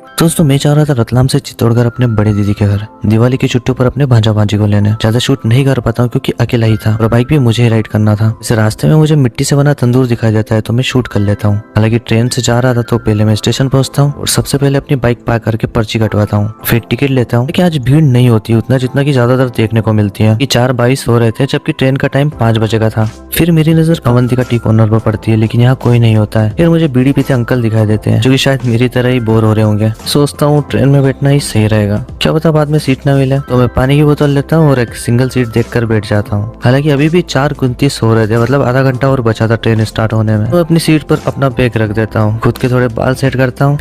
दोस्तों मैं चाह रहा था रतलाम से चित्तौड़गढ़ अपने बड़ी दीदी के घर दिवाली की छुट्टियों पर अपने भांजा भांजी को लेने। ज्यादा शूट नहीं कर पाता हूँ क्योंकि अकेला ही था और बाइक भी मुझे ही राइड करना था। इस रास्ते में मुझे मिट्टी से बना तंदूर दिखाई देता है तो मैं शूट कर लेता हूँ। हालांकि ट्रेन से जा रहा था तो पहले मैं स्टेशन पहुंचता हूँ और सबसे पहले अपनी बाइक पार्क करके पर्ची कटवाता हूँ, फिर टिकट लेता हूँ। लेकिन आज भीड़ नहीं होती उतना जितना की ज्यादातर देखने को मिलती है। 4:22 हो रहे थे जबकि ट्रेन का टाइम 5 बजे का था। फिर मेरी नजर अवंतिका टी कॉर्नर पर पड़ती है लेकिन यहाँ कोई नहीं होता है। फिर मुझे बीड़ी पीते अंकल दिखाई देते हैं जो कि शायद मेरी तरह ही बोर हो रहे होंगे। सोचता हूँ ट्रेन में बैठना ही सही रहेगा, क्या पता बाद में सीट ना मिले। तो मैं पानी की बोतल लेता हूँ और एक सिंगल सीट देखकर बैठ जाता हूँ। हालांकि अभी भी 4:29 हो रहे थे, मतलब आधा घंटा और बचा था ट्रेन स्टार्ट होने में। तो अपनी सीट पर अपना बैग रख देता हूँ, खुद के थोड़े बाल सेट करता हूँ।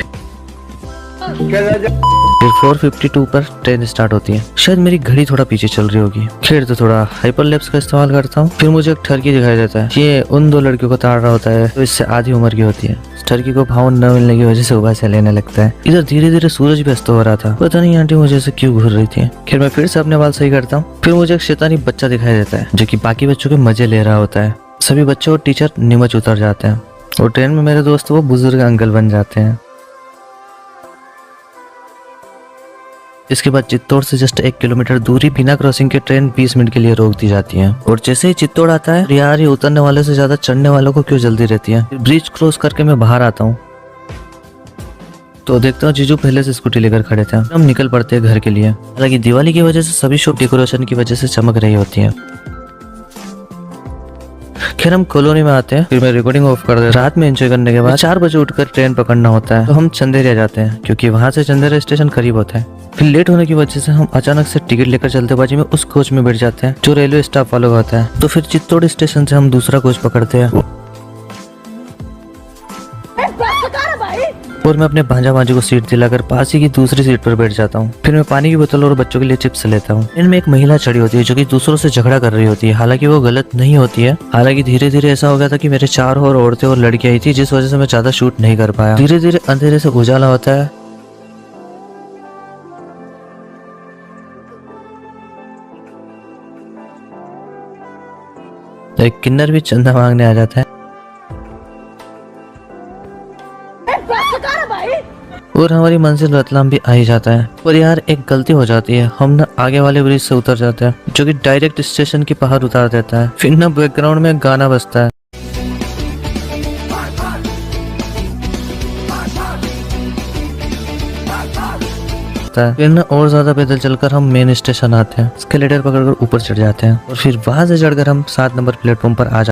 फिर 4:52 पर ट्रेन स्टार्ट होती है। शायद मेरी घड़ी थोड़ा पीछे चल रही होगी। फिर तो थोड़ा हाइपरलैप्स का इस्तेमाल करता हूँ। फिर मुझे एक ठरकी दिखाई देता है। ये उन 2 लड़कियों को ताड़ रहा होता है तो इससे आधी उम्र की होती है। ठरकी को भाव न मिलने की वजह से उबाल से लेने लगता है। इधर धीरे धीरे सूरज भी अस्त हो रहा था। पता नहीं आंटी मुझे से क्यों घूर रही थी। फिर मैं फिर से अपने बाल सही करता हूँ। फिर मुझे एक शैतानी बच्चा दिखाई देता है जो कि बाकी बच्चों के मजे ले रहा होता है। सभी बच्चे और टीचर नीमच उतर जाते हैं और ट्रेन में मेरे दोस्त वो बुजुर्ग अंकल बन जाते हैं। इसके बाद चित्तौड़ से जस्ट 1 किलोमीटर दूरी बिना क्रॉसिंग के ट्रेन 20 मिनट के लिए रोक दी जाती है। और जैसे ही चित्तौड़ आता है यार ये उतरने वाले से ज्यादा चढ़ने वालों को क्यों जल्दी रहती है। ब्रिज क्रॉस करके मैं बाहर आता हूँ तो देखता हूँ जीजू पहले से स्कूटी लेकर खड़े थे। हम निकल पड़ते हैं घर के लिए। हालांकि दिवाली की वजह से सभी शॉप डेकोरेशन की वजह से चमक रही होती है। फिर हम कॉलोनी में आते हैं। फिर मैं रिकॉर्डिंग ऑफ कर देता हूं। रात में एंजॉय करने के बाद 4 बजे उठकर ट्रेन पकड़ना होता है तो हम चंदेरिया जाते हैं क्योंकि वहां से चंदेरिया स्टेशन करीब होता है। फिर लेट होने की वजह से हम अचानक से टिकट लेकर जल्दबाजी में उस कोच में बैठ जाते हैं जो रेलवे स्टाफ वालों का होता है। तो फिर चित्तौड़ स्टेशन से हम दूसरा कोच पकड़ते हैं और मैं अपने भांजा भांजी को सीट दिलाकर पास ही की दूसरी सीट पर बैठ जाता हूँ। फिर मैं पानी की बोतल और बच्चों के लिए चिप्स लेता हूँ। इनमें एक महिला चढ़ी होती है जो कि दूसरों से झगड़ा कर रही होती है। हालांकि वो गलत नहीं होती है। हालांकि धीरे धीरे ऐसा हो गया था कि मेरे 4 और औरतें और लड़कियां आई थी जिस वजह से मैं ज्यादा शूट नहीं कर पाया। धीरे धीरे अंधेरे से उजाला होता है। एक किन्नर भी चंदा मांगने आ जाता है और हमारी मंजिल रतलाम भी आ ही जाता है। और यार एक गलती हो जाती है, हम ना आगे वाले ब्रिज से उतर जाते हैं जो कि डायरेक्ट स्टेशन के बाहर उतार देता है। फिर ना बैकग्राउंड में गाना बजता है। फिर ना और ज्यादा पैदल चलकर हम मेन स्टेशन आते हैं। एस्केलेटर पकड़कर ऊपर चढ़ जाते हैं और फिर वहां से चढ़कर हम 7 नंबर प्लेटफॉर्म पर आ जाते हैं।